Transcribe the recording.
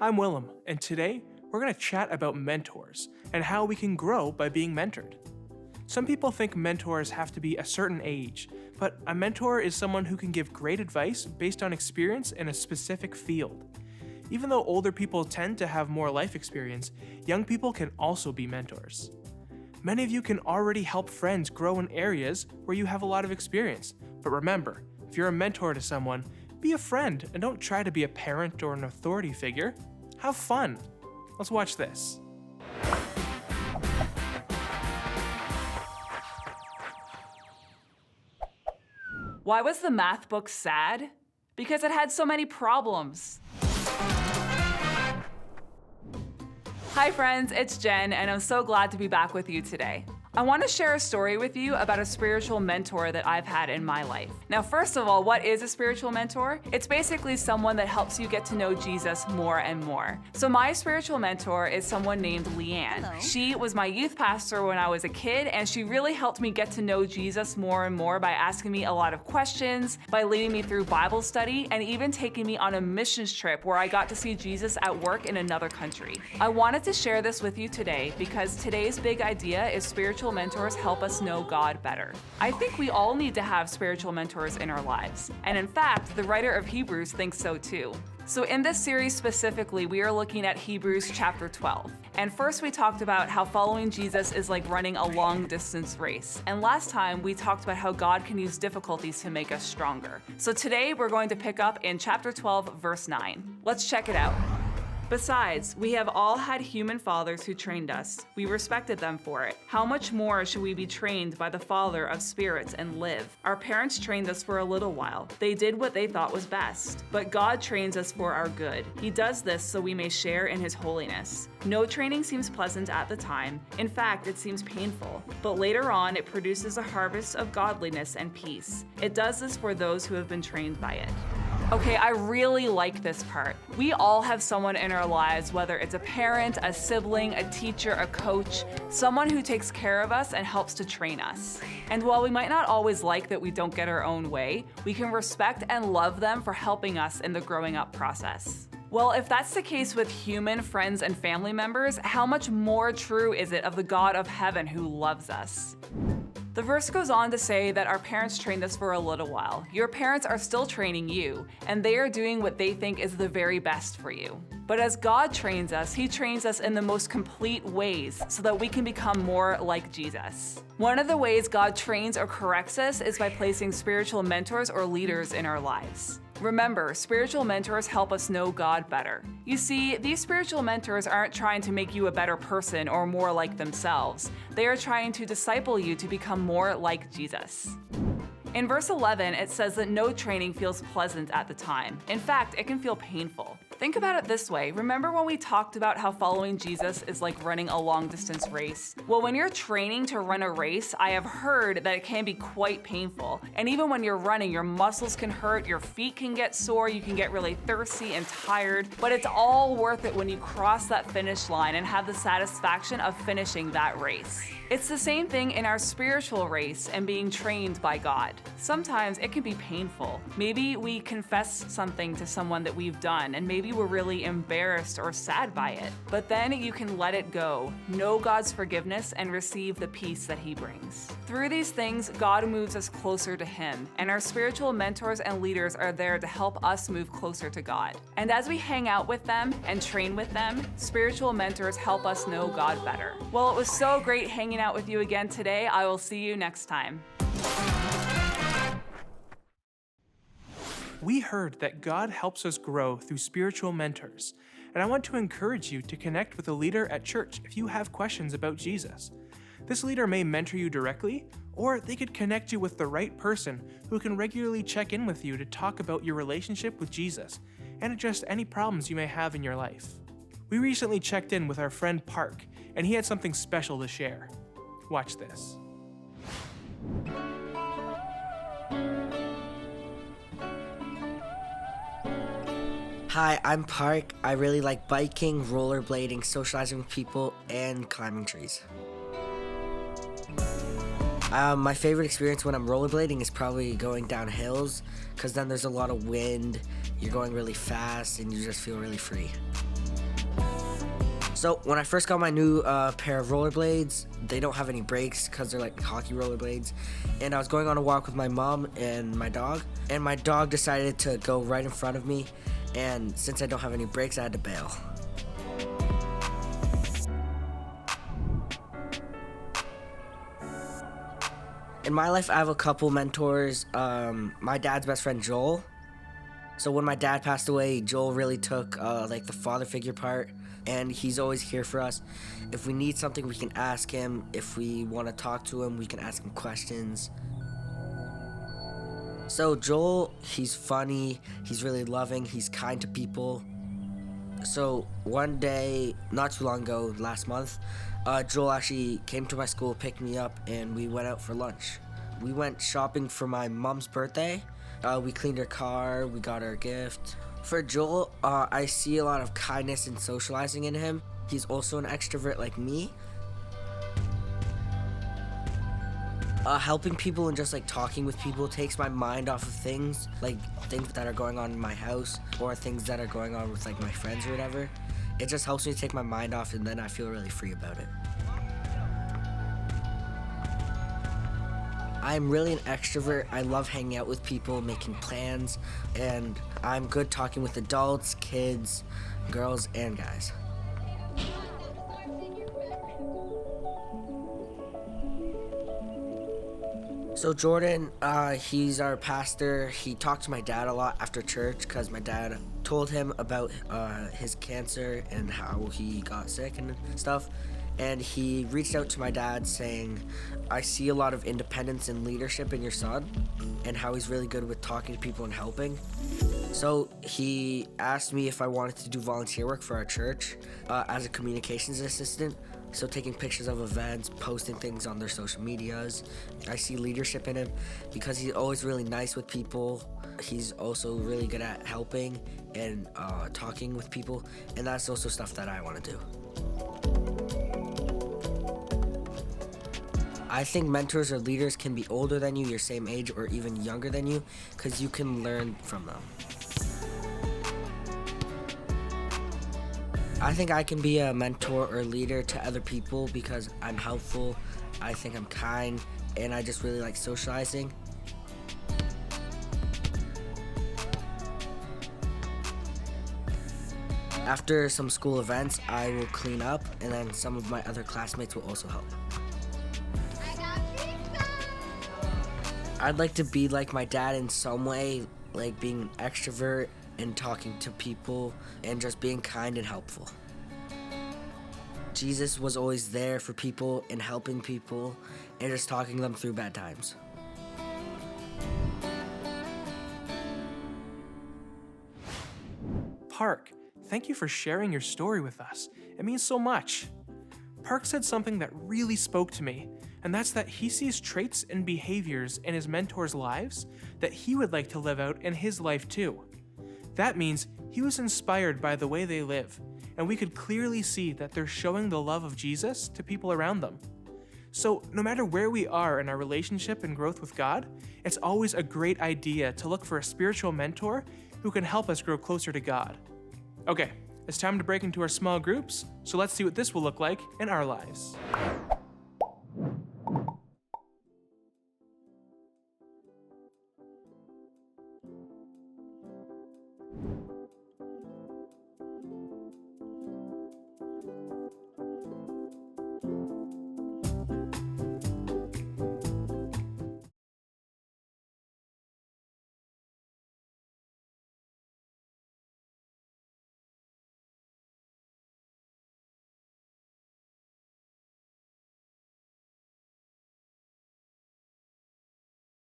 I'm Willem, and today we're going to chat about mentors and how we can grow by being mentored. Some people think mentors have to be a certain age, but a mentor is someone who can give great advice based on experience in a specific field. Even though older people tend to have more life experience, young people can also be mentors. Many of you can already help friends grow in areas where you have a lot of experience, but remember, if you're a mentor to someone, be a friend and don't try to be a parent or an authority figure. Have fun. Let's watch this. Why was the math book sad? Because it had so many problems. Hi friends, it's Jen, and I'm so glad to be back with you today. I want to share a story with you about a spiritual mentor that I've had in my life. Now, first of all, what is a spiritual mentor? It's basically someone that helps you get to know Jesus more and more. So my spiritual mentor is someone named Leanne. Hello. She was my youth pastor when I was a kid, and she really helped me get to know Jesus more and more by asking me a lot of questions, by leading me through Bible study, and even taking me on a missions trip where I got to see Jesus at work in another country. I wanted to share this with you today because today's big idea is spiritual mentors help us know God better. I think we all need to have spiritual mentors in our lives. And in fact, the writer of Hebrews thinks so too. So in this series specifically, we are looking at Hebrews chapter 12. And first we talked about how following Jesus is like running a long distance race. And last time we talked about how God can use difficulties to make us stronger. So today we're going to pick up in chapter 12, verse 9. Let's check it out. Besides, we have all had human fathers who trained us. We respected them for it. How much more should we be trained by the Father of spirits and live? Our parents trained us for a little while. They did what they thought was best. But God trains us for our good. He does this so we may share in His holiness. No training seems pleasant at the time. In fact, it seems painful. But later on, it produces a harvest of godliness and peace. It does this for those who have been trained by it. Okay, I really like this part. We all have someone in our lives, whether it's a parent, a sibling, a teacher, a coach, someone who takes care of us and helps to train us. And while we might not always like that we don't get our own way, we can respect and love them for helping us in the growing up process. Well, if that's the case with human friends and family members, how much more true is it of the God of heaven who loves us? The verse goes on to say that our parents trained us for a little while. Your parents are still training you, and they are doing what they think is the very best for you. But as God trains us, He trains us in the most complete ways so that we can become more like Jesus. One of the ways God trains or corrects us is by placing spiritual mentors or leaders in our lives. Remember, spiritual mentors help us know God better. You see, these spiritual mentors aren't trying to make you a better person or more like themselves. They are trying to disciple you to become more like Jesus. In verse 11, it says that no training feels pleasant at the time. In fact, it can feel painful. Think about it this way. Remember when we talked about how following Jesus is like running a long-distance race? Well, when you're training to run a race, I have heard that it can be quite painful. And even when you're running, your muscles can hurt, your feet can get sore, you can get really thirsty and tired, but it's all worth it when you cross that finish line and have the satisfaction of finishing that race. It's the same thing in our spiritual race and being trained by God. Sometimes it can be painful. Maybe we confess something to someone that we've done, and maybe we're really embarrassed or sad by it. But then you can let it go, know God's forgiveness, and receive the peace that He brings. Through these things, God moves us closer to Him, and our spiritual mentors and leaders are there to help us move closer to God. And as we hang out with them and train with them, spiritual mentors help us know God better. Well, it was so great hanging out with you again today. I will see you next time. We heard that God helps us grow through spiritual mentors, and I want to encourage you to connect with a leader at church if you have questions about Jesus. This leader may mentor you directly, or they could connect you with the right person who can regularly check in with you to talk about your relationship with Jesus and address any problems you may have in your life. We recently checked in with our friend Park, and he had something special to share. Watch this. Hi, I'm Park. I really like biking, rollerblading, socializing with people, and climbing trees. My favorite experience when I'm rollerblading is probably going down hills, because then there's a lot of wind, you're going really fast, and you just feel really free. So when I first got my new pair of rollerblades, they don't have any brakes because they're like hockey rollerblades. And I was going on a walk with my mom and my dog decided to go right in front of me. And since I don't have any brakes, I had to bail. In my life, I have a couple mentors. My dad's best friend, Joel. So when my dad passed away, Joel really took like the father figure part, and he's always here for us. If we need something, we can ask him. If we want to talk to him, we can ask him questions. So Joel, he's funny, he's really loving, he's kind to people. So one day, not too long ago, last month, Joel actually came to my school, picked me up, and we went out for lunch. We went shopping for my mom's birthday. We cleaned her car, we got her a gift. For Joel, I see a lot of kindness and socializing in him. He's also an extrovert like me. Helping people and just like talking with people takes my mind off of things, like things that are going on in my house or things that are going on with like my friends or whatever. It just helps me take my mind off, and then I feel really free about it. I'm really an extrovert. I love hanging out with people, making plans, and I'm good talking with adults, kids, girls, and guys. So Jordan, he's our pastor. He talked to my dad a lot after church because my dad told him about his cancer and how he got sick and stuff. And he reached out to my dad saying, I see a lot of independence and leadership in your son and how he's really good with talking to people and helping. So he asked me if I wanted to do volunteer work for our church as a communications assistant. So taking pictures of events, posting things on their social medias. I see leadership in him because he's always really nice with people. He's also really good at helping and talking with people. And that's also stuff that I want to do. I think mentors or leaders can be older than you, your same age, or even younger than you, because you can learn from them. I think I can be a mentor or leader to other people because I'm helpful, I think I'm kind, and I just really like socializing. After some school events, I will clean up, and then some of my other classmates will also help. I'd like to be like my dad in some way, like being an extrovert and talking to people and just being kind and helpful. Jesus was always there for people and helping people and just talking them through bad times. Park, thank you for sharing your story with us. It means so much. Park said something that really spoke to me, and that's that he sees traits and behaviors in his mentors' lives that he would like to live out in his life too. That means he was inspired by the way they live, and we could clearly see that they're showing the love of Jesus to people around them. So no matter where we are in our relationship and growth with God, it's always a great idea to look for a spiritual mentor who can help us grow closer to God. Okay, it's time to break into our small groups, so let's see what this will look like in our lives.